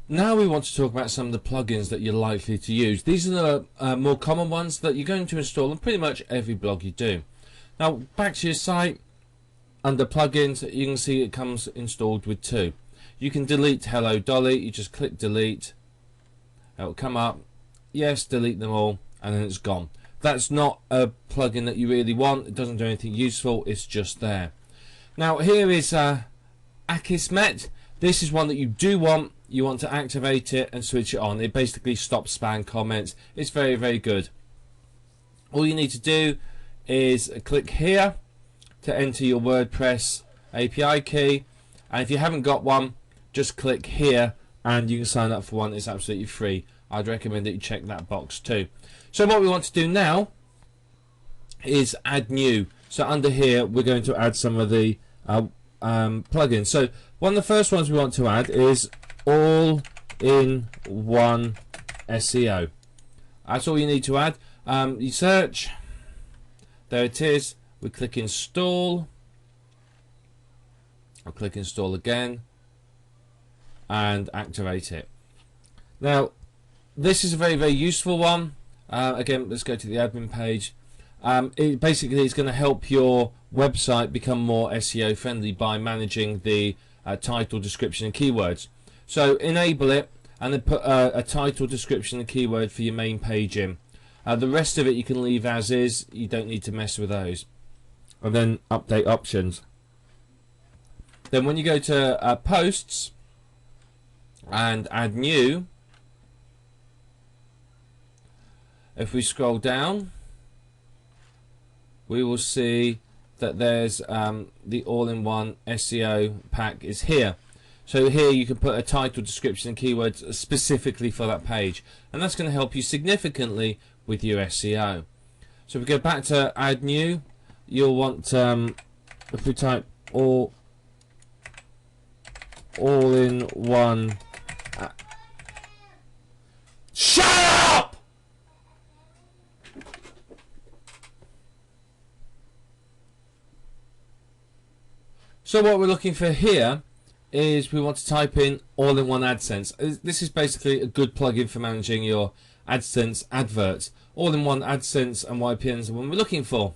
Now we want to talk about some of the plugins that you're likely to use. These are the more common ones that you're going to install on pretty much every blog you do. Now back to your site, under plugins you can see it comes installed with two. You can delete Hello Dolly, you just click delete, it'll come up, yes, delete them all, and then it's gone. That's not a plugin that you really want, it doesn't do anything useful, it's just there. Now here is Akismet. This is one that you do want. You want to activate it and switch it on. It basically stops spam comments. It's very, very good. All you need to do is click here to enter your WordPress API key, and if you haven't got one, just click here and you can sign up for one. It's absolutely free. I'd recommend that you check that box too. So what we want to do now is add new. So under here we're going to add some of the plugins. So one of the first ones we want to add is all-in-one SEO. That's all you need to add. You search, there it is, we click install, I'll click install again and activate it. Now this is a very, very useful one. Again, let's go to the admin page. It basically is going to help your website become more SEO friendly by managing the title, description and keywords. So enable it and then put a title, description and keyword for your main page in. The rest of it you can leave as is, you don't need to mess with those. And then update options. Then when you go to posts and add new, if we scroll down we will see that there's the all-in-one SEO pack is here. So here you can put a title, description and keywords specifically for that page, and that's going to help you significantly with your SEO. So if we go back to add new, you'll want, if we type all-in-one, shut up! So what we're looking for here is we want to type in all-in-one AdSense. This is basically a good plugin for managing your AdSense adverts. All-in-one AdSense and YPNs are what we're looking for,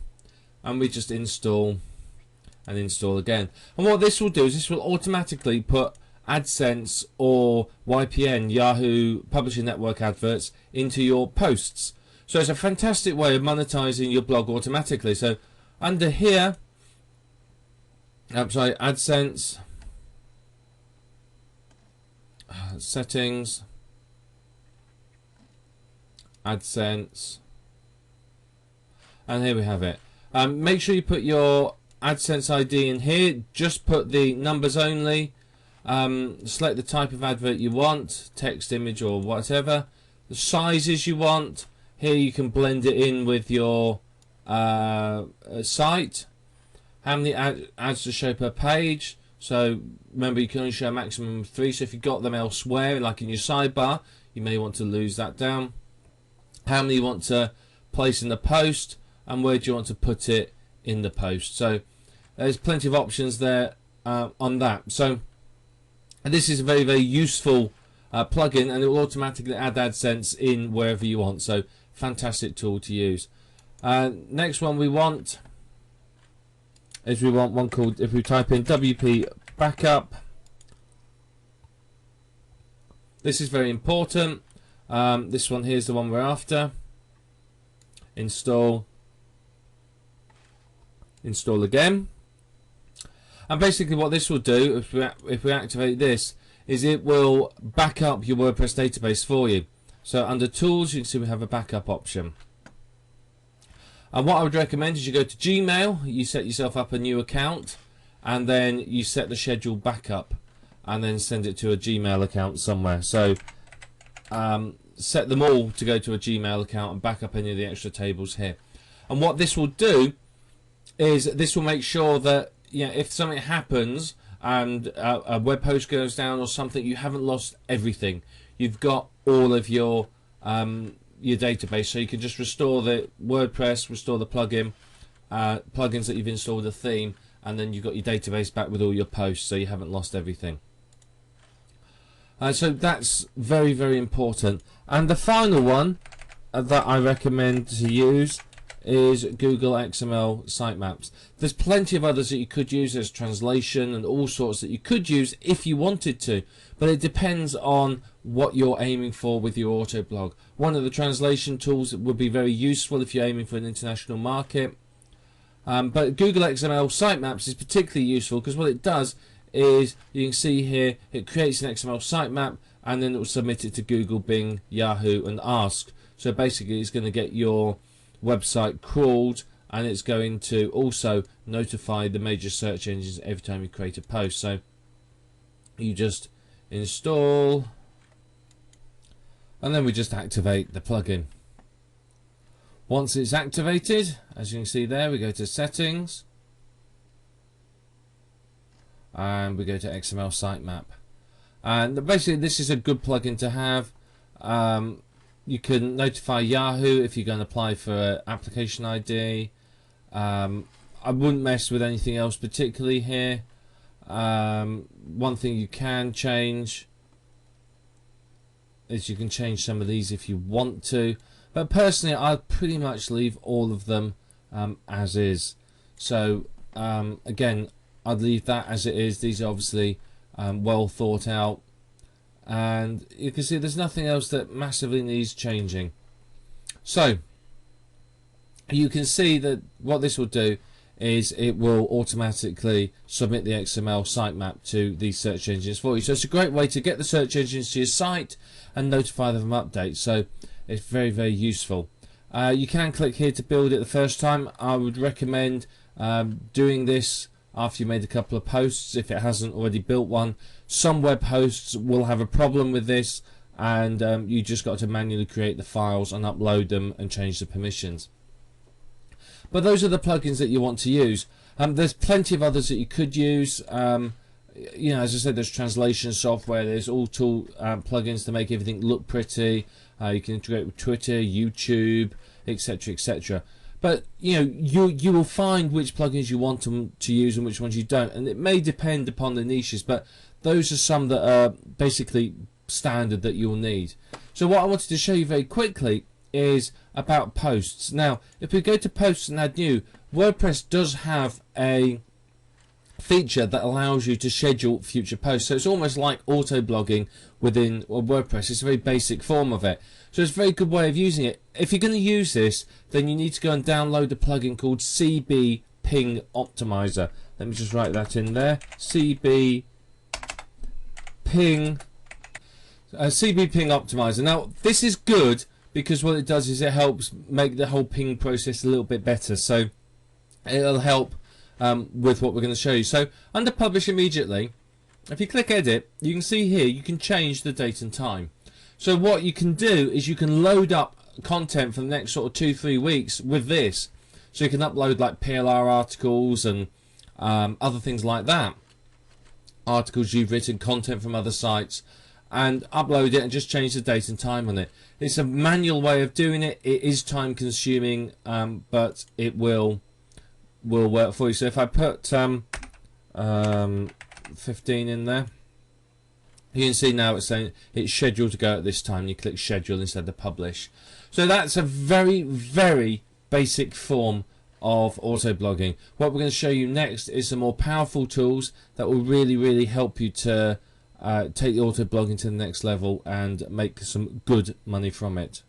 and we just install and install again. And what this will do is this will automatically put AdSense or YPN, Yahoo Publishing Network adverts, into your posts. So it's a fantastic way of monetizing your blog automatically. So under here, AdSense, settings, AdSense, and here we have it. Make sure you put your AdSense ID in here. Just put the numbers only. Select the type of advert you want, text, image or whatever. The sizes you want. Here you can blend it in with your site. How many ads to show per page. So remember, you can only show a maximum of 3, so if you've got them elsewhere, like in your sidebar, you may want to lose that down. How many you want to place in the post, and where do you want to put it in the post. So there's plenty of options there on that. So this is a very, very useful plugin, and it will automatically add AdSense in wherever you want. So fantastic tool to use. Next one we want is we want one called, if we type in WP Backup, this is very important. This one here is the one we're after. Install again, and basically what this will do, if we activate this, is it will back up your WordPress database for you. So under tools you can see we have a backup option. And what I would recommend is you go to Gmail, you set yourself up a new account, and then you set the schedule backup, and then send it to a Gmail account somewhere. So set them all to go to a Gmail account and back up any of the extra tables here. And what this will do is this will make sure that, you know, if something happens and a web host goes down or something, you haven't lost everything. You've got all of your database, so you can just restore the WordPress, restore the plugins that you've installed, the theme, and then you've got your database back with all your posts, so you haven't lost everything. So that's very, very important. And the final one that I recommend to use is Google XML sitemaps. There's plenty of others that you could use. There's translation and all sorts that you could use if you wanted to, but it depends on what you're aiming for with your autoblog. One of the translation tools would be very useful if you're aiming for an international market, but Google XML sitemaps is particularly useful because what it does is, you can see here, it creates an XML sitemap and then it will submit it to Google, Bing, Yahoo and Ask. So basically it's going to get your website crawled, and it's going to also notify the major search engines every time you create a post. So you just install and then we just activate the plugin. Once it's activated, as you can see there, we go to settings and we go to XML sitemap, and basically this is a good plugin to have. You can notify Yahoo if you're going to apply for an application ID. I wouldn't mess with anything else particularly here. One thing you can change is you can change some of these if you want to, but personally I'd pretty much leave all of them as is. So again, I'd leave that as it is. These are obviously well thought out, and you can see there's nothing else that massively needs changing. So you can see that what this will do is it will automatically submit the XML sitemap to these search engines for you. So it's a great way to get the search engines to your site and notify them of updates. So it's very, very useful. You can click here to build it the first time. I would recommend doing this after you made a couple of posts if it hasn't already built one. Some web hosts will have a problem with this, and you just got to manually create the files and upload them and change the permissions. But those are the plugins that you want to use. There's plenty of others that you could use. You know, as I said, there's translation software, there's all tool plugins to make everything look pretty. You can integrate with Twitter, YouTube, etc., etc. But you know, you will find which plugins you want to use and which ones you don't, and it may depend upon the niches, but those are some that are basically standard that you'll need. So what I wanted to show you very quickly is about posts. Now if we go to posts and add new, WordPress does have a feature that allows you to schedule future posts. So it's almost like auto blogging within WordPress. It's a very basic form of it. So it's a very good way of using it. If you're going to use this, then you need to go and download a plugin called CB Ping Optimizer. Let me just write that in there. CB Ping Optimizer. Now this is good because what it does is it helps make the whole ping process a little bit better. So it'll help with what we're going to show you. So under publish immediately, if you click edit, you can see here you can change the date and time. So what you can do is you can load up content for the next sort of 2-3 weeks with this. So you can upload like PLR articles and other things like that, articles you've written, content from other sites, and upload it and just change the date and time on it. It's a manual way of doing it. It is time consuming, but it will work for you. So if I put 15 in there, you can see now it's saying it's scheduled to go at this time. You click schedule instead of publish. So that's a very, very basic form of auto blogging. What we're going to show you next is some more powerful tools that will really, really help you to take the auto blogging to the next level and make some good money from it.